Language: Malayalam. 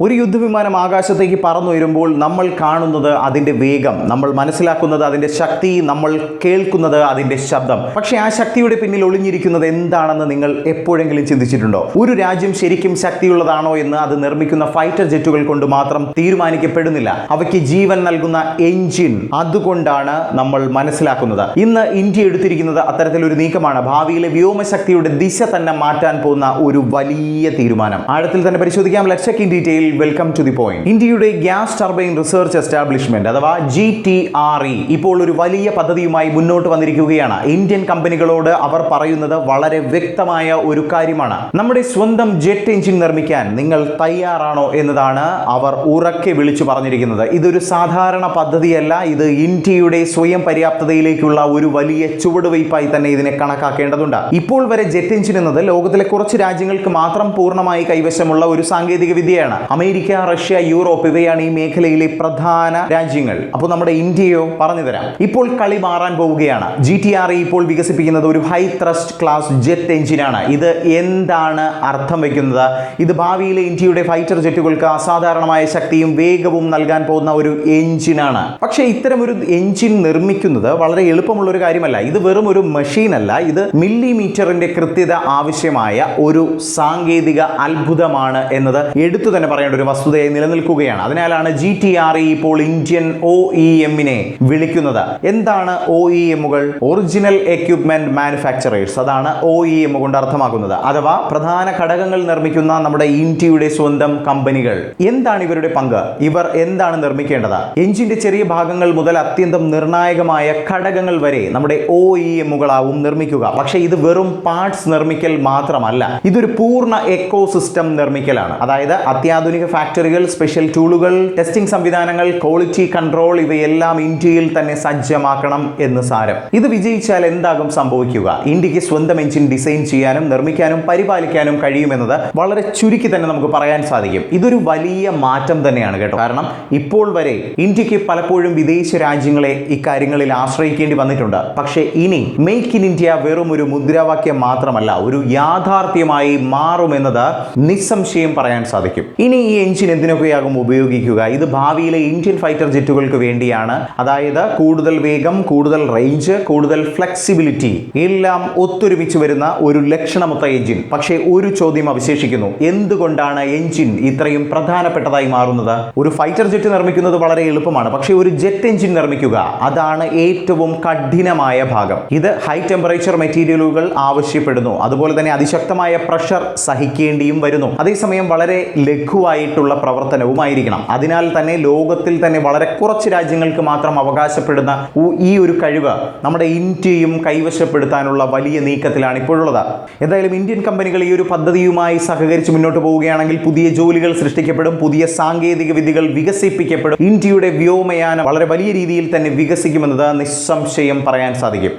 ഒരു യുദ്ധവിമാനം ആകാശത്തേക്ക് പറന്നുയരുമ്പോൾ നമ്മൾ കാണുന്നത് അതിൻ്റെ വേഗം, നമ്മൾ മനസ്സിലാക്കുന്നത് അതിൻ്റെ ശക്തി, നമ്മൾ കേൾക്കുന്നത് അതിൻ്റെ ശബ്ദം. പക്ഷേ ആ ശക്തിയുടെ പിന്നിൽ ഒളിഞ്ഞിരിക്കുന്നത് എന്താണെന്ന് നിങ്ങൾ എപ്പോഴെങ്കിലും ചിന്തിച്ചിട്ടുണ്ടോ? ഒരു രാജ്യം ശരിക്കും ശക്തിയുള്ളതാണോ എന്ന് അത് നിർമ്മിക്കുന്ന ഫൈറ്റർ ജെറ്റുകൾ കൊണ്ട് മാത്രം തീരുമാനിക്കപ്പെടുന്നില്ല. അവയ്ക്ക് ജീവൻ നൽകുന്ന എഞ്ചിൻ, അതുകൊണ്ടാണ് നമ്മൾ മനസ്സിലാക്കുന്നത്. ഇന്ന് ഇന്ത്യ എടുത്തിരിക്കുന്നത് അത്തരത്തിലൊരു നീക്കമാണ്. ഭാവിയിലെ വ്യോമശക്തിയുടെ ദിശ തന്നെ മാറ്റാൻ പോകുന്ന ഒരു വലിയ തീരുമാനം. ആഴത്തിൽ തന്നെ പരിശോധിക്കാം. Let's check in detail. Welcome to the point. ഇന്ത്യയുടെ ഗ്യാസ് ടർബൈൻ റിസർച്ച് എസ്റ്റാബ്ലിഷ്മെന്റ് അഥവാ GTRE ഇപ്പോൾ ഒരു വലിയ പദ്ധതിയുമായി മുന്നോട്ട് വന്നിരിക്കുകയാണ്. ഇന്ത്യൻ കമ്പനികളോട് അവർ പറയുന്നത് വളരെ വ്യക്തമായ ഒരു കാര്യമാണ്. നമ്മുടെ സ്വന്തം ജെറ്റ് എഞ്ചിൻ നിർമ്മിക്കാൻ നിങ്ങൾ തയ്യാറാണോ എന്നതാണ് അവർ ഉറക്കെ വിളിച്ചു പറഞ്ഞിരിക്കുന്നത്. ഇതൊരു സാധാരണ പദ്ധതിയല്ല. ഇത് ഇന്ത്യയുടെ സ്വയം പര്യാപ്തതയിലേക്കുള്ള ഒരു വലിയ ചുവടുവയ്പായി തന്നെ ഇതിനെ കണക്കാക്കേണ്ടതുണ്ട്. ഇപ്പോൾ വരെ ജെറ്റ് എഞ്ചിൻ എന്നത് ലോകത്തിലെ കുറച്ച് രാജ്യങ്ങൾക്ക് മാത്രം പൂർണ്ണമായി കൈവശമുള്ള ഒരു സാങ്കേതിക വിദ്യയാണ്. അമേരിക്ക, റഷ്യ, യൂറോപ്പ് ഇവയാണ് ഈ മേഖലയിലെ പ്രധാന രാജ്യങ്ങൾ. അപ്പോൾ നമ്മുടെ ഇന്ത്യയോ? പറഞ്ഞു തരാം. ഇപ്പോൾ കളി മാറാൻ പോവുകയാണ്. GTRE ഇപ്പോൾ വികസിപ്പിക്കുന്നത് ഒരു ഹൈ ത്രസ്റ്റ് ക്ലാസ് ജെറ്റ് എഞ്ചിനാണ്. ഇത് എന്താണ് അർത്ഥം വയ്ക്കുന്നത്? ഇത് ഭാവിയിലെ ഇന്ത്യയുടെ ഫൈറ്റർ ജെറ്റുകൾക്ക് അസാധാരണമായ ശക്തിയും വേഗവും നൽകാൻ പോകുന്ന ഒരു എഞ്ചിനാണ്. പക്ഷേ ഇത്തരം ഒരു എഞ്ചിൻ നിർമ്മിക്കുന്നത് വളരെ എളുപ്പമുള്ള ഒരു കാര്യമല്ല. ഇത് വെറും ഒരു മെഷീൻ അല്ല. ഇത് മില്ലിമീറ്ററിന്റെ കൃത്യത ആവശ്യമായ ഒരു സാങ്കേതിക അത്ഭുതമാണ് എന്നത് എടുത്തു തന്നെ പറയേണ്ട ഒരു വസ്തുതയായി നിലനിൽക്കുകയാണ്. അതിനാലാണ് GTRE ഇപ്പോൾ ഇന്ത്യൻ OEM-നെ വിളിക്കുന്നത്. എന്താണ് OEM-കൾ? Original equipment manufacturers. അതാണ് OEM കൊണ്ട് അർത്ഥമാക്കുന്നത്. അഥവാ പ്രധാന ഘടകങ്ങൾ നിർമ്മിക്കുന്ന നമ്മുടെ ഇന്ത്യയുടെ സ്വന്തം കമ്പനികൾ. എന്താണ് ഇവരുടെ പങ്ക്? ഇവർ എന്താണ് നിർമ്മിക്കേണ്ടത്? എഞ്ചിന്റെ ചെറിയ ഭാഗങ്ങൾ മുതൽ അത്യന്തം നിർണായകമായ ഘടകങ്ങൾ വരെ നമ്മുടെ OEM-കളാവും നിർമ്മിക്കുക. പക്ഷേ ഇത് വെറും പാർട്സ് നിർമ്മിക്കൽ മാത്രമല്ല, ഇതൊരു പൂർണ്ണ എക്കോസിസ്റ്റം നിർമ്മിക്കലാണ്. അതായത് അത്യാധുനിക ഫാക്ടറികൾ, സ്പെഷ്യൽ ടൂളുകൾ, ടെസ്റ്റിംഗ് സംവിധാനങ്ങൾ, ക്വാളിറ്റി കൺട്രോൾ ഇവയെല്ലാം ഇന്ത്യയിൽ തന്നെ സജ്ജമാക്കണം എന്ന് സാരം. ഇത് വിജയിച്ചാൽ എന്താകും സംഭവിക്കുക? ഇന്ത്യക്ക് സ്വന്തം എഞ്ചിൻ ഡിസൈൻ ചെയ്യാനും നിർമ്മിക്കാനും പരിപാലിക്കാനും കഴിയുമെന്നത് വളരെ ചുരുക്കി തന്നെ നമുക്ക് പറയാൻ സാധിക്കും. ഇതൊരു വലിയ മാറ്റം തന്നെയാണ് കേട്ടോ. കാരണം ഇപ്പോൾ വരെ ഇന്ത്യക്ക് പലപ്പോഴും വിദേശ രാജ്യങ്ങളെ ഇക്കാര്യങ്ങളിൽ ആശ്രയിക്കേണ്ടി വന്നിട്ടുണ്ട്. പക്ഷേ ഇനി മേക്ക് ഇൻ ഇന്ത്യ വെറും ഒരു മുദ്രാവാക്യം മാത്രമല്ല, ഒരു യാഥാർത്ഥ്യമായി മാറുമെന്നത് നിസ്സംശയം പറയാൻ സാധിക്കും. ഇനി ഈ എഞ്ചിൻ എന്തിനൊക്കെയാകും ഉപയോഗിക്കുക? ഇത് ഭാവിയിലെ ഇന്ത്യൻ ഫൈറ്റർ ജെറ്റുകൾക്ക് വേണ്ടിയാണ്. അതായത് കൂടുതൽ വേഗം, കൂടുതൽ റേഞ്ച്, കൂടുതൽ ഫ്ലെക്സിബിലിറ്റി എല്ലാം ഒത്തൊരുമിച്ച് വരുന്ന ഒരു ലക്ഷണമൊത്ത എഞ്ചിൻ. പക്ഷേ ഒരു ചോദ്യം അവശേഷിക്കുന്നു. എന്തുകൊണ്ടാണ് എഞ്ചിൻ ഇത്രയും പ്രധാനപ്പെട്ടതായി മാറുന്നത്? ഒരു ഫൈറ്റർ ജെറ്റ് നിർമ്മിക്കുന്നത് വളരെ എളുപ്പമാണ്. പക്ഷേ ഒരു ജെറ്റ് എഞ്ചിൻ നിർമ്മിക്കുക, അതാണ് ഏറ്റവും കഠിനമായ ഭാഗം. ഇത് ഹൈ ടെമ്പറേച്ചർ മെറ്റീരിയലുകൾ ആവശ്യപ്പെടുന്നു. അതുപോലെ തന്നെ അതിശക്തമായ പ്രഷർ സഹിക്കേണ്ടിയും വരുന്നു. അതേസമയം വളരെ ലഘുവായിട്ടുള്ള പ്രവർത്തനവുമായിരിക്കണം. അതിനാൽ തന്നെ ലോകത്തിൽ തന്നെ വളരെ കുറച്ച് രാജ്യങ്ങൾക്ക് മാത്രം അവകാശപ്പെടുന്ന ഈ ഒരു കഴിവ് നമ്മുടെ ഇന്ത്യയും കൈവശപ്പെടുത്താനുള്ള വലിയ നീക്കത്തിലാണ് ഇപ്പോഴുള്ളത്. എന്തായാലും ഇന്ത്യൻ കമ്പനികൾ ഈ ഒരു പദ്ധതിയുമായി സഹകരിച്ച് മുന്നോട്ട് പോവുകയാണെങ്കിൽ പുതിയ ജോലികൾ സൃഷ്ടിക്കപ്പെടും, പുതിയ സാങ്കേതിക വിദ്യകൾ വികസിപ്പിക്കപ്പെടും. ഇന്ത്യയുടെ വ്യോമയാനം വളരെ വലിയ രീതിയിൽ തന്നെ വികസിക്കുമെന്നത് നിസ്സംശയം പറയാൻ സാധിക്കും.